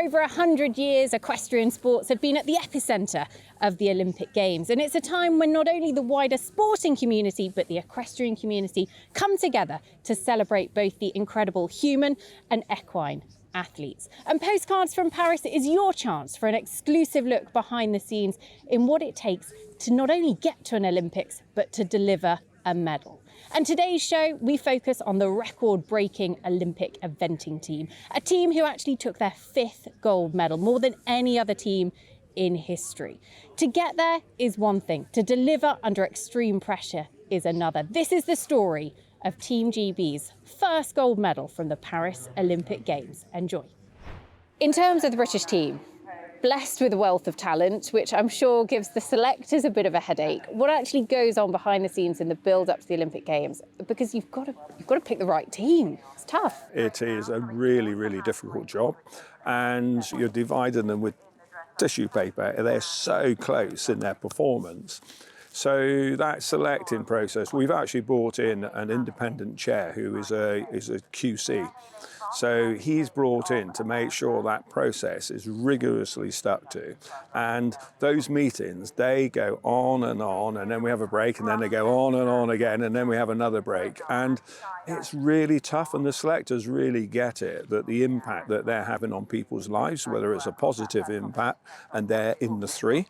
over 100 years, equestrian sports have been at the epicentre of the Olympic Games. And it's a time when not only the wider sporting community, but the equestrian community come together to celebrate both the incredible human and equine athletes. And Postcards from Paris is your chance for an exclusive look behind the scenes in what it takes to not only get to an Olympics, but to deliver a medal. And today's show, we focus on the record-breaking Olympic eventing team, a team who actually took their 5th gold medal, more than any other team in history. To get there is one thing, to deliver under extreme pressure is another. This is the story of Team GB's first gold medal from the Paris Olympic Games. Enjoy. In terms of the British team, blessed with a wealth of talent, which I'm sure gives the selectors a bit of a headache. What actually goes on behind the scenes in the build-up to the Olympic Games? Because you've got to pick the right team. It's tough. It is a really, really difficult job, and you're dividing them with tissue paper. They're so close in their performance. So that selecting process, we've actually brought in an independent chair who is a QC. So he's brought in to make sure that process is rigorously stuck to. And those meetings, they go on, and then we have a break, and then they go on again, and then we have another break. And it's really tough, and the selectors really get it, that the impact that they're having on people's lives, whether it's a positive impact, and they're in the 3,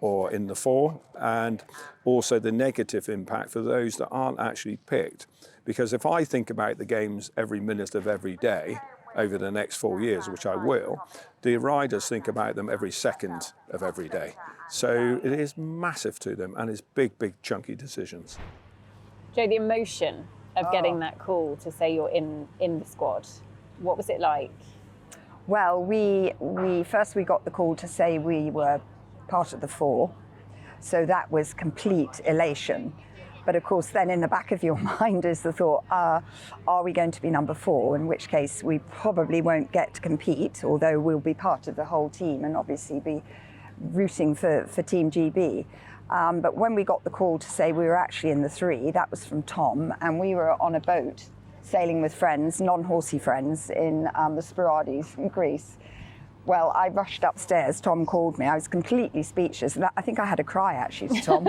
or in the 4, and also the negative impact for those that aren't actually picked. Because if I think about the games every minute of every day over the next 4 years, which I will, the riders think about them every second of every day. So it is massive to them, and it's big, big, chunky decisions. Joe, the emotion of getting that call to say you're in the squad, what was it like? Well, we got the call to say we were part of the 4, so that was complete elation. But of course, then in the back of your mind is the thought, are we going to be number 4? In which case we probably won't get to compete, although we'll be part of the whole team and obviously be rooting for Team GB. But when we got the call to say we were actually in the 3, that was from Tom, and we were on a boat sailing with friends, non-horsey friends, in the Sporades in Greece. Well, I rushed upstairs. Tom called me. I was completely speechless. I think I had a cry, actually, to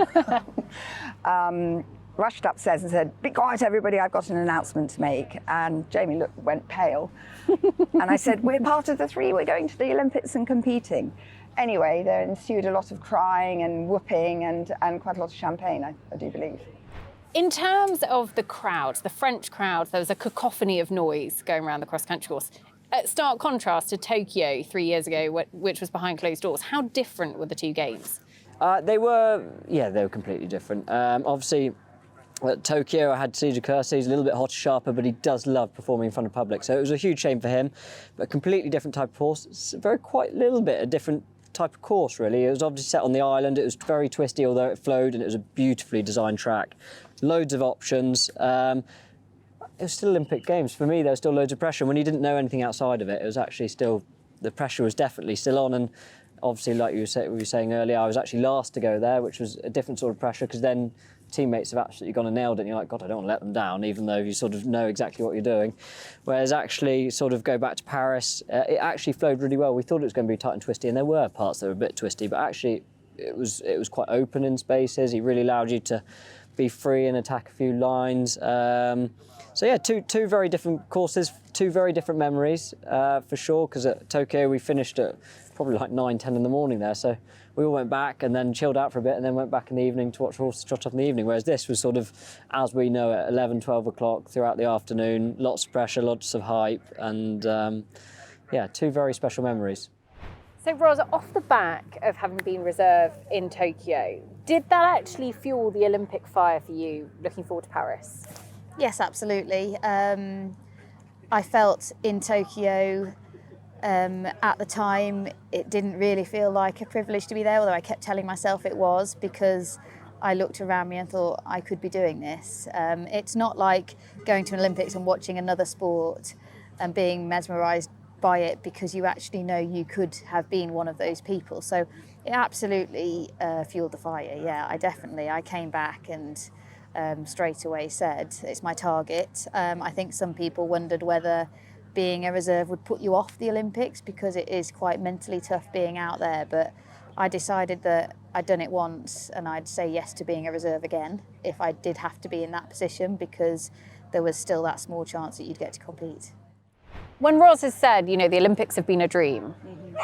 Tom. Rushed upstairs and said, "Be quiet, everybody, I've got an announcement to make." And Jamie went pale. And I said, "We're part of the 3. We're going to the Olympics and competing." Anyway, there ensued a lot of crying and whooping and quite a lot of champagne, I do believe. In terms of the crowds, the French crowds, there was a cacophony of noise going around the cross-country course. At stark contrast to Tokyo 3 years ago, which was behind closed doors, how different were the 2 games? They were completely different. Obviously, at Tokyo, I had Cedric Kersey. He's a little bit hotter, sharper, but he does love performing in front of public. So it was a huge shame for him, but a completely different type of course. It's quite a little bit a different type of course, really. It was obviously set on the island. It was very twisty, although it flowed, and it was a beautifully designed track. Loads of options. It was still Olympic Games. For me, there was still loads of pressure. When you didn't know anything outside of it, it was actually still, the pressure was definitely still on. And obviously, like you were saying earlier, I was actually last to go there, which was a different sort of pressure, because then teammates have absolutely gone and nailed it, and you're like, God, I don't want to let them down, even though you sort of know exactly what you're doing. Whereas actually, sort of go back to Paris, it actually flowed really well. We thought it was going to be tight and twisty, and there were parts that were a bit twisty, but actually it was quite open in spaces. It really allowed you to be free and attack a few lines. So yeah, two very different courses, 2 very different memories, for sure, because at Tokyo we finished at probably like 9, 10 in the morning there, so we all went back and then chilled out for a bit and then went back in the evening to watch horses trot off in the evening, whereas this was sort of, as we know, at 11, 12 o'clock throughout the afternoon, lots of pressure, lots of hype, and 2 very special memories. So, Ros, off the back of having been reserve in Tokyo, did that actually fuel the Olympic fire for you looking forward to Paris? Yes, absolutely. I felt in Tokyo at the time it didn't really feel like a privilege to be there, although I kept telling myself it was, because I looked around me and thought I could be doing this. It's not like going to an Olympics and watching another sport and being mesmerised by it, because you actually know you could have been one of those people. So it absolutely fueled the fire. Yeah, I came back and straight away said it's my target. I think some people wondered whether being a reserve would put you off the Olympics because it is quite mentally tough being out there. But I decided that I'd done it once and I'd say yes to being a reserve again if I did have to be in that position, because there was still that small chance that you'd get to compete. When Roz has said, you know, the Olympics have been a dream,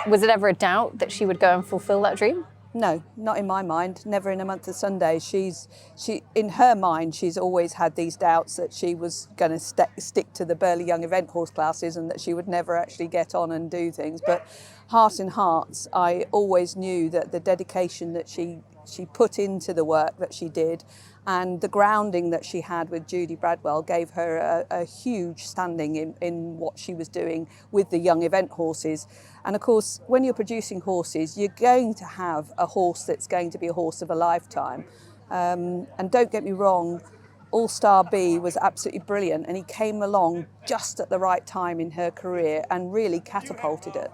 was it ever a doubt that she would go and fulfil that dream? No, not in my mind. Never in a month of Sunday. She, in her mind, she's always had these doubts that she was going to stick to the Burley Young Event Horse classes and that she would never actually get on and do things. But heart in hearts, I always knew that the dedication that she put into the work that she did, and the grounding that she had with Judy Bradwell gave her a huge standing in what she was doing with the young event horses. And of course, when you're producing horses, you're going to have a horse that's going to be a horse of a lifetime. And don't get me wrong, All-Star B was absolutely brilliant, and he came along just at the right time in her career and really catapulted it.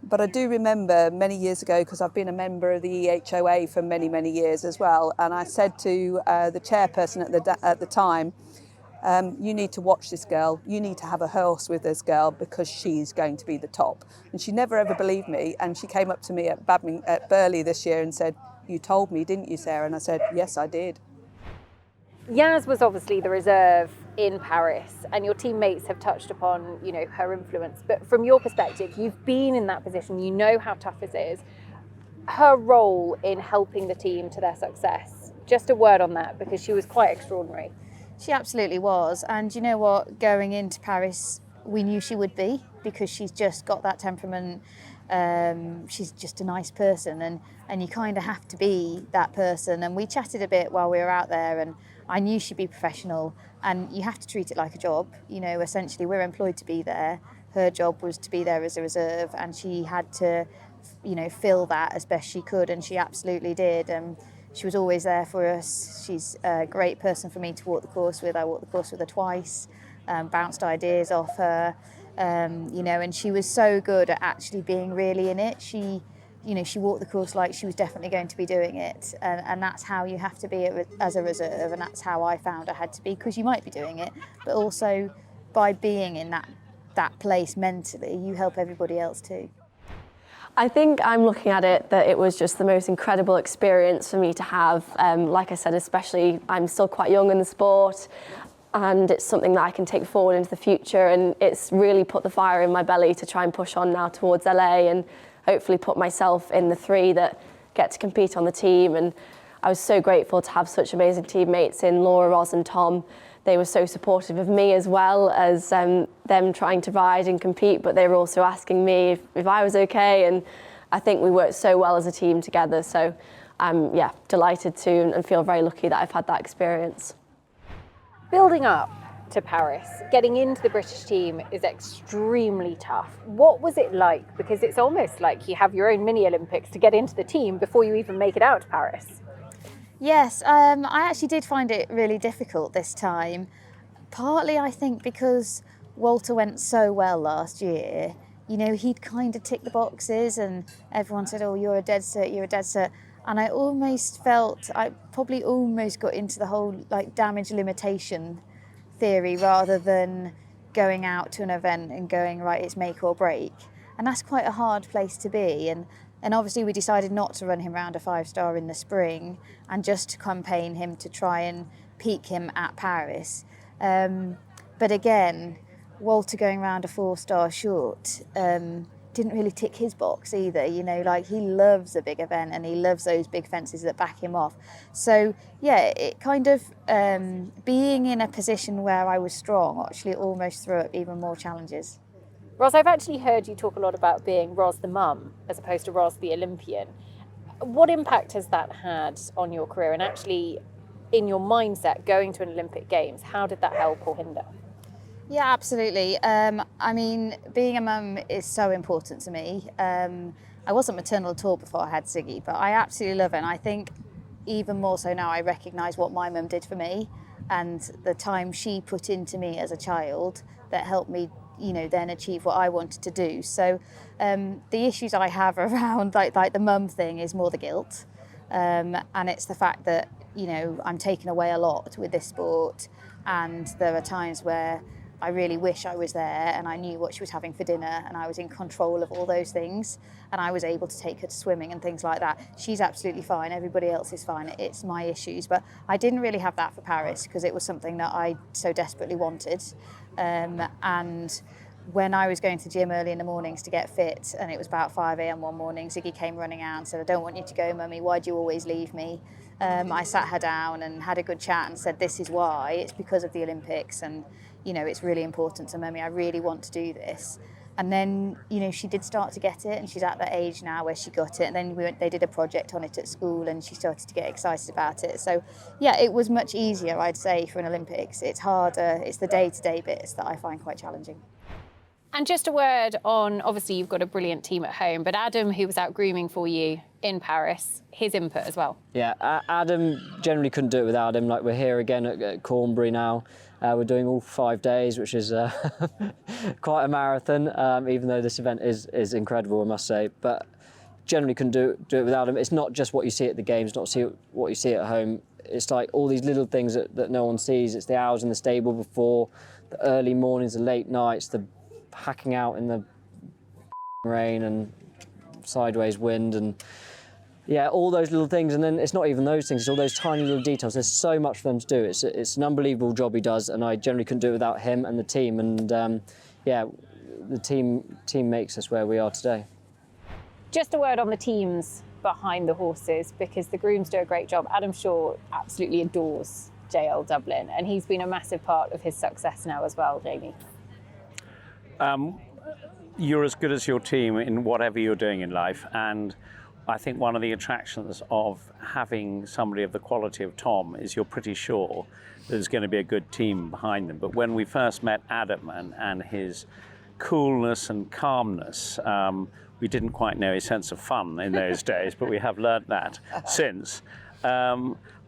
But I do remember many years ago, because I've been a member of the EHOA for many, many years as well, and I said to the chairperson at the time, you need to watch this girl, you need to have a horse with this girl because she's going to be the top. And she never ever believed me, and she came up to me at Burley this year and said, you told me, didn't you, Sarah? And I said, yes, I did. Yaz was obviously the reserve in Paris, and your teammates have touched upon, you know, her influence. But from your perspective, you've been in that position, you know how tough it is. Her role in helping the team to their success, just a word on that, because she was quite extraordinary. She absolutely was. And you know what, going into Paris, we knew she would be, because she's just got that temperament. She's just a nice person, and you kind of have to be that person. And we chatted a bit while we were out there, and I knew she'd be professional, and you have to treat it like a job. You know, essentially we're employed to be there. Her job was to be there as a reserve, and she had to, you know, fill that as best she could, and she absolutely did. She was always there for us. She's a great person for me to walk the course with. I walked the course with her twice, bounced ideas off her, you know, and she was so good at actually being really in it. She walked the course like she was definitely going to be doing it, and that's how you have to be as a reserve, and that's how I found I had to be, because you might be doing it, but also by being in that place mentally, you help everybody else too. I think I'm looking at it that it was just the most incredible experience for me to have. Like I said, especially I'm still quite young in the sport, and it's something that I can take forward into the future, and it's really put the fire in my belly to try and push on now towards LA and hopefully put myself in the three that get to compete on the team. And I was so grateful to have such amazing teammates in Laura, Roz and Tom. They were so supportive of me as well as them trying to ride and compete, but they were also asking me if I was okay, and I think we worked so well as a team together. So I'm delighted to and feel very lucky that I've had that experience. Building up to Paris, getting into the British team is extremely tough. What was it like? Because it's almost like you have your own mini Olympics to get into the team before you even make it out to Paris. Yes, I actually did find it really difficult this time. Partly, I think, because Walter went so well last year. You know, he'd kind of ticked the boxes and everyone said, oh, you're a dead cert, you're a dead cert. And I almost felt, I probably almost got into the whole like damage limitation theory rather than going out to an event and going, right, it's make or break. And that's quite a hard place to be. And obviously we decided not to run him round a 5-star in the spring and just to campaign him to try and peak him at Paris. But again, Walter going round a 4-star short didn't really tick his box either. You know, like he loves a big event and he loves those big fences that back him off. So yeah, it kind of being in a position where I was strong actually almost threw up even more challenges. Roz, I've actually heard you talk a lot about being Roz the mum as opposed to Roz the Olympian. What impact has that had on your career, and actually in your mindset going to an Olympic Games? How did that help or hinder? Yeah, absolutely. I mean, being a mum is so important to me. I wasn't maternal at all before I had Siggy, but I absolutely love it. And I think even more so now I recognise what my mum did for me and the time she put into me as a child that helped me, you know, then achieve what I wanted to do. So the issues I have around like the mum thing is more the guilt. And it's the fact that, you know, I'm taken away a lot with this sport, and there are times where I really wish I was there and I knew what she was having for dinner and I was in control of all those things and I was able to take her to swimming and things like that. She's absolutely fine, everybody else is fine, it's my issues. But I didn't really have that for Paris because it was something that I so desperately wanted. And when I was going to the gym early in the mornings to get fit, and it was about 5 a.m. one morning, Ziggy came running out and said, "I don't want you to go, Mummy, why do you always leave me?" I sat her down and had a good chat and said, "This is why, it's because of the Olympics and, you know, it's really important to Mummy, I really want to do this." And then, you know, she did start to get it and she's at that age now where she got it. And then they did a project on it at school and she started to get excited about it. So, yeah, it was much easier, I'd say, for an Olympics. It's harder, it's the day-to-day bits that I find quite challenging. And just a word on, obviously you've got a brilliant team at home, but Adam, who was out grooming for you in Paris, his input as well. Yeah, Adam, generally couldn't do it without him. Like, we're here again at Cornbury now. We're doing all 5 days, which is quite a marathon, even though this event is incredible, I must say. But generally couldn't do it without him. It's not just what you see at the games, not what you see at home. It's like all these little things that no one sees. It's the hours in the stable before, the early mornings, the late nights, the hacking out in the rain and sideways wind, and yeah, all those little things. And then it's not even those things, it's all those tiny little details. There's so much for them to do. It's an unbelievable job he does, and I generally couldn't do it without him and the team. And yeah, the team makes us where we are today. Just a word on the teams behind the horses, because the grooms do a great job. Adam Shaw absolutely adores JL Dublin, and he's been a massive part of his success now as well, Jamie. You're as good as your team in whatever you're doing in life, and I think one of the attractions of having somebody of the quality of Tom is you're pretty sure there's going to be a good team behind them. But when we first met Adam and his coolness and calmness, we didn't quite know his sense of fun in those days, but we have learnt that since.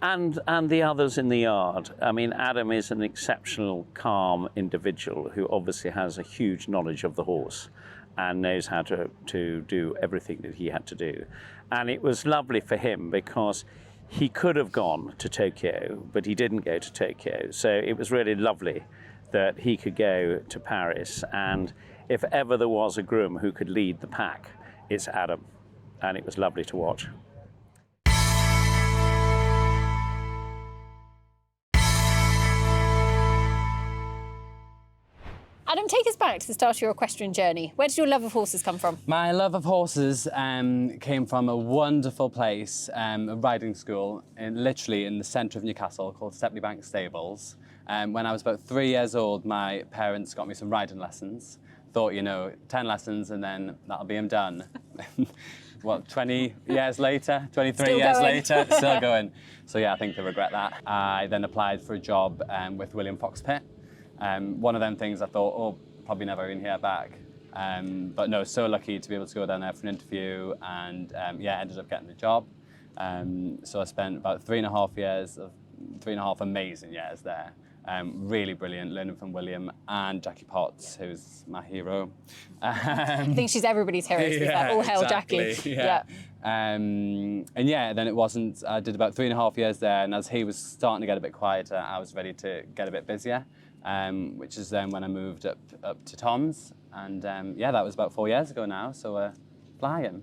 And the others in the yard. I mean, Adam is an exceptional, calm individual who obviously has a huge knowledge of the horse and knows how to do everything that he had to do. And it was lovely for him because he could have gone to Tokyo, but he didn't go to Tokyo. So it was really lovely that he could go to Paris. And if ever there was a groom who could lead the pack, it's Adam. And it was lovely to watch. Adam, take us back to the start of your equestrian journey. Where did your love of horses come from? My love of horses came from a wonderful place, a riding school, literally in the centre of Newcastle, called Stepney Bank Stables. When I was about 3 years old, my parents got me some riding lessons. Thought, you know, 10 lessons and then that'll be done. What, 20 years later, 23 years later, still going. So yeah, I think they regret that. I then applied for a job with William Fox Pitt. One of them things I thought, oh, probably never even hear back. But no, so lucky to be able to go down there for an interview and yeah, ended up getting the job. So I spent about 3.5 amazing years there. Really brilliant, learning from William and Jackie Potts, who's my hero. I think she's everybody's hero, to be fair. All hail exactly, Jackie. Yeah. And yeah, then I did about 3.5 years there, and as he was starting to get a bit quieter, I was ready to get a bit busier, which is then when I moved up to Tom's. And yeah, that was about 4 years ago now, so flying.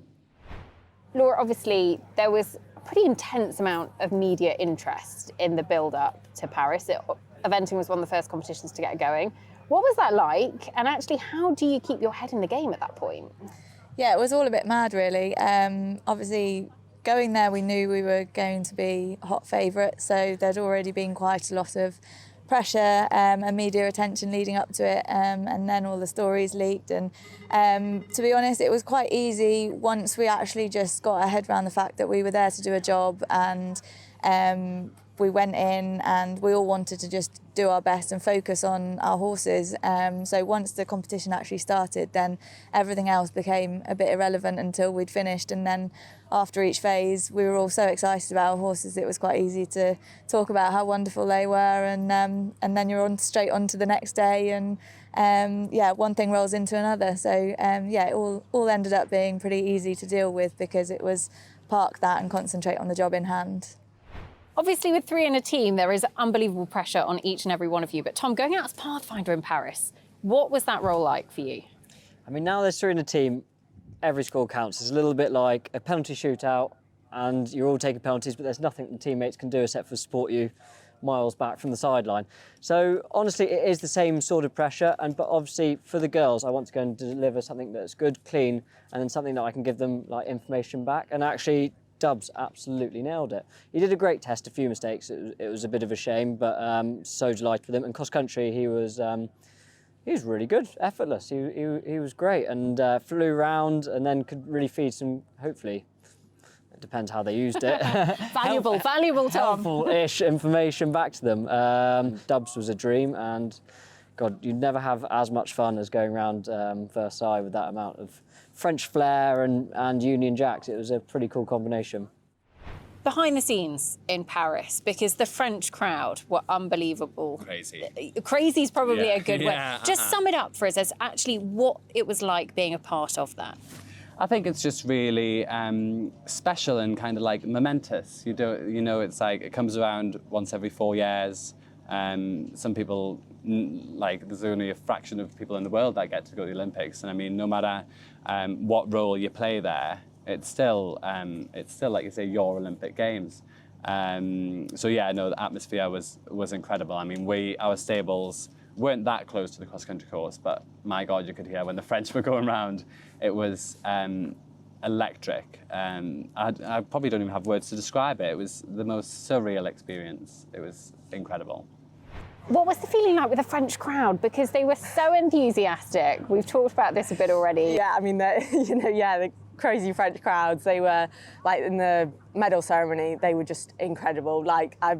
Laura, obviously, there was a pretty intense amount of media interest in the build-up to Paris. Eventing was one of the first competitions to get going. What was that like? And actually, how do you keep your head in the game at that point? Yeah, it was all a bit mad, really. Obviously, going there, we knew we were going to be hot favourites, so there'd already been quite a lot of pressure and media attention leading up to it, and then all the stories leaked. And to be honest, it was quite easy once we actually just got our head around the fact that we were there to do a job, and we went in and we all wanted to just do our best and focus on our horses. So once the competition actually started, then everything else became a bit irrelevant until we'd finished. And then after each phase, we were all so excited about our horses, it was quite easy to talk about how wonderful they were. And then you're straight on to the next day. And yeah, one thing rolls into another. So yeah, it all ended up being pretty easy to deal with because it was park that and concentrate on the job in hand. Obviously, with 3 in a team, there is unbelievable pressure on each and every one of you. But Tom, going out as Pathfinder in Paris, what was that role like for you? I mean, now there's 3 in a team, every score counts. It's a little bit like a penalty shootout, and you're all taking penalties, but there's nothing the teammates can do except for support you miles back from the sideline. So honestly, it is the same sort of pressure, but obviously for the girls, I want to go and deliver something that's good, clean, and then something that I can give them like information back. And actually, Dubs absolutely nailed it. He did a great test, a few mistakes. It was a bit of a shame, but so delighted with him. And cross country, he was really good, effortless. He was great, and flew around, and then could really feed some, hopefully. It depends how they used it. Valuable, Tom. Helpful-ish information back to them. Dubs was a dream, and God, you'd never have as much fun as going around Versailles with that amount of French flair and Union Jacks. It was a pretty cool combination. Behind the scenes in Paris, because the French crowd were unbelievable. Crazy. Crazy is probably a good Yeah, word. Just sum it up for us as actually what it was like being a part of that. I think it's just really special and kind of like momentous. It's like it comes around once every 4 years. Some people, like, there's only a fraction of people in the world that get to go to the Olympics. And I mean, no matter what role you play there, it's still like you say, your Olympic Games. So yeah, no, the atmosphere was incredible. I mean, our stables weren't that close to the cross-country course, but my God, you could hear when the French were going around. It was electric. I probably don't even have words to describe it. It was the most surreal experience. It was incredible. What was the feeling like with the French crowd? Because they were so enthusiastic. We've talked about this a bit already. Yeah, I mean, the crazy French crowds. They were, like, in the medal ceremony, they were just incredible. Like, I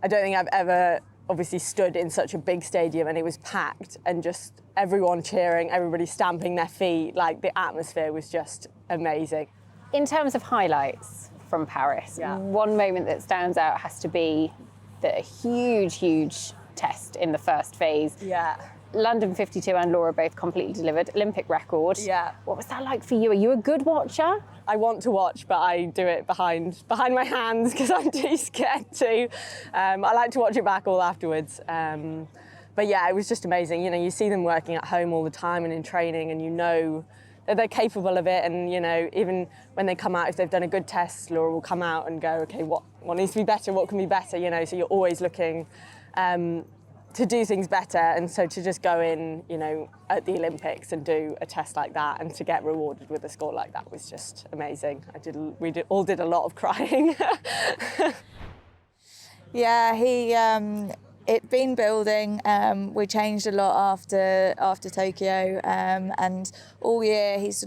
don't think I've ever obviously stood in such a big stadium and it was packed and just everyone cheering, everybody stamping their feet. Like, the atmosphere was just amazing. In terms of highlights from Paris, one moment that stands out has to be the huge test in the first phase. Yeah. London 52 and Laura both completely delivered, Olympic record. Yeah. What was that like for you? Are you a good watcher? I want to watch, but I do it behind my hands because I'm too scared to. I like to watch it back all afterwards. But yeah, it was just amazing. You know, you see them working at home all the time and in training, and you know that they're capable of it. And, you know, even when they come out, if they've done a good test, Laura will come out and go, okay, what needs to be better? What can be better? You know, so you're always looking to do things better, and so to just go in, you know, at the Olympics and do a test like that and to get rewarded with a score like that was just amazing. We all did a lot of crying. Yeah, it'd been building. We changed a lot after Tokyo, and all year he's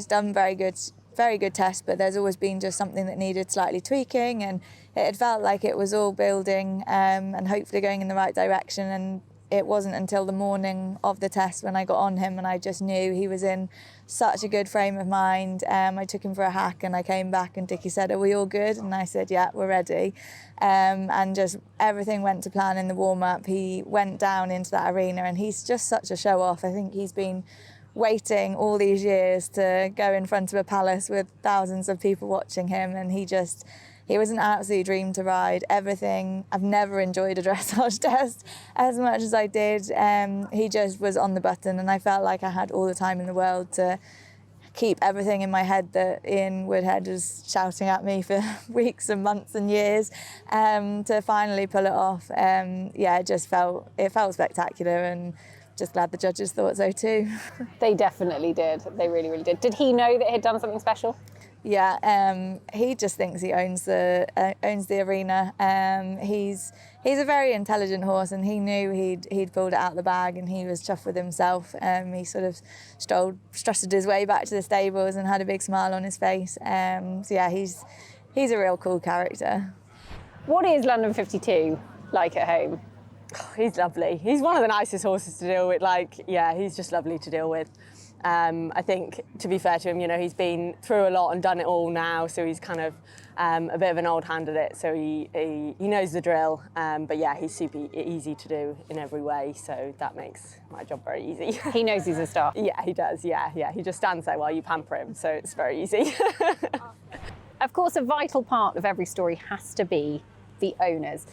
done very good tests, but there's always been just something that needed slightly tweaking, and it had felt like it was all building and hopefully going in the right direction. And it wasn't until the morning of the test when I got on him and I just knew he was in such a good frame of mind. I took him for a hack and I came back and Dickie said, "Are we all good?" And I said, "Yeah, we're ready." And just everything went to plan in the warm-up. He went down into that arena and he's just such a show-off. I think he's been waiting all these years to go in front of a palace with thousands of people watching him, and he was an absolute dream to ride. Everything. I've never enjoyed a dressage test as much as I did. He just was on the button, and I felt like I had all the time in the world to keep everything in my head that Ian Woodhead was shouting at me for weeks and months and years, to finally pull it off. It felt spectacular, and just glad the judges thought so too. They definitely did. They really, really did. Did he know that he'd done something special? Yeah, he just thinks he owns the arena. He's a very intelligent horse, and he knew he'd pulled it out of the bag, and he was chuffed with himself. He sort of strutted his way back to the stables and had a big smile on his face. So yeah, he's a real cool character. What is London 52 like at home? Oh, he's lovely. He's one of the nicest horses to deal with. He's just lovely to deal with. I think, to be fair to him, you know, he's been through a lot and done it all now, so he's kind of a bit of an old hand at it, so he knows the drill. But yeah, he's super easy to do in every way, so that makes my job very easy. He knows he's a star. Yeah, he does, yeah. He just stands there while you pamper him, so it's very easy. Of course, a vital part of every story has to be the owners.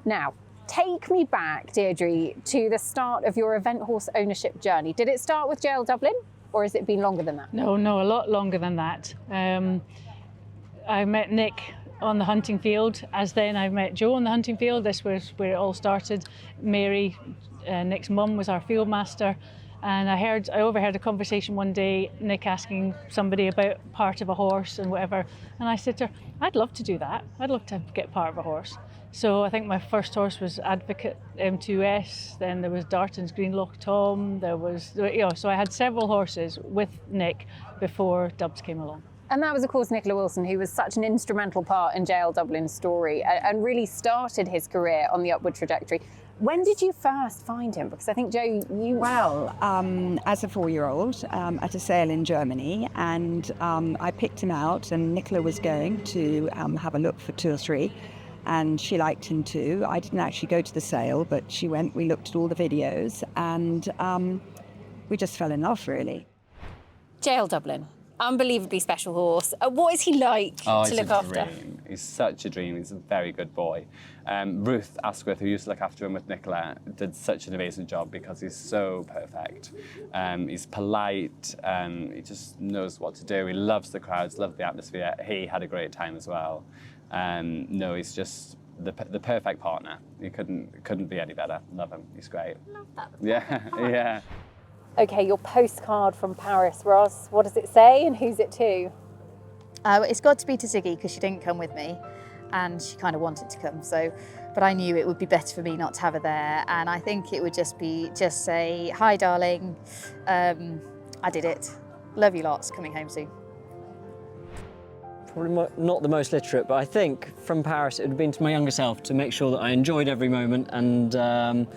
Now, take me back, Deirdre, to the start of your event horse ownership journey. Did it start with JL Dublin, or has it been longer than that? No, a lot longer than that. I met Nick on the hunting field, as then I met Joe on the hunting field. This was where it all started. Mary, Nick's mum, was our field master. And I overheard a conversation one day, Nick asking somebody about part of a horse and whatever. And I said to her, I'd love to do that. I'd love to get part of a horse. So I think my first horse was Advocate M2S, then there was Darton's Greenlock Tom, there was, so I had several horses with Nick before Dubs came along. And that was, of course, Nicola Wilson, who was such an instrumental part in JL Dublin's story and really started his career on the upward trajectory. When did you first find him? Because I think, Joe, you... Well, as a 4-year-old at a sale in Germany, and I picked him out, and Nicola was going to have a look for 2 or 3, and she liked him too. I didn't actually go to the sale, but she went, we looked at all the videos, and we just fell in love, really. JL Dublin. Unbelievably special horse. What is he like to look after? Dream. He's such a dream. He's a very good boy. Ruth Asquith, who used to look after him with Nicola, did such an amazing job because he's so perfect. He's polite. He just knows what to do. He loves the crowds, loves the atmosphere. He had a great time as well. No, he's just the perfect partner. He couldn't be any better. Love him. He's great. Love that. Yeah, yeah. Okay, your postcard from Paris, Ross. What does it say and who's it to? It's got to be to Ziggy because she didn't come with me and she kind of wanted to come. But I knew it would be better for me not to have her there. And I think it would just say, hi, darling. I did it. Love you lots. Coming home soon. Probably not the most literate, but I think from Paris it would have been to my younger self to make sure that I enjoyed every moment and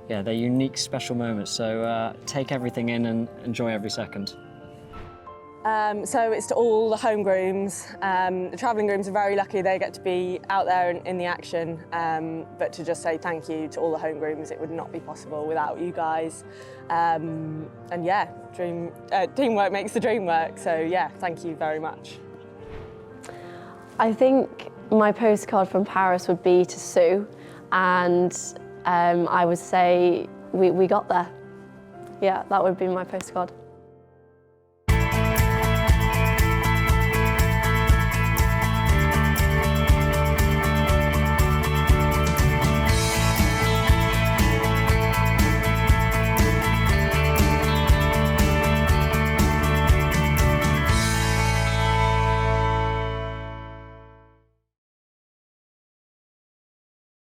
yeah, they're unique, special moments. So take everything in and enjoy every second. So it's to all the home grooms. The travelling grooms are very lucky they get to be out there in the action. But to just say thank you to all the home grooms, it would not be possible without you guys. And yeah, teamwork makes the dream work. So yeah, thank you very much. I think my postcard from Paris would be to Sue, and I would say we got there. Yeah, that would be my postcard.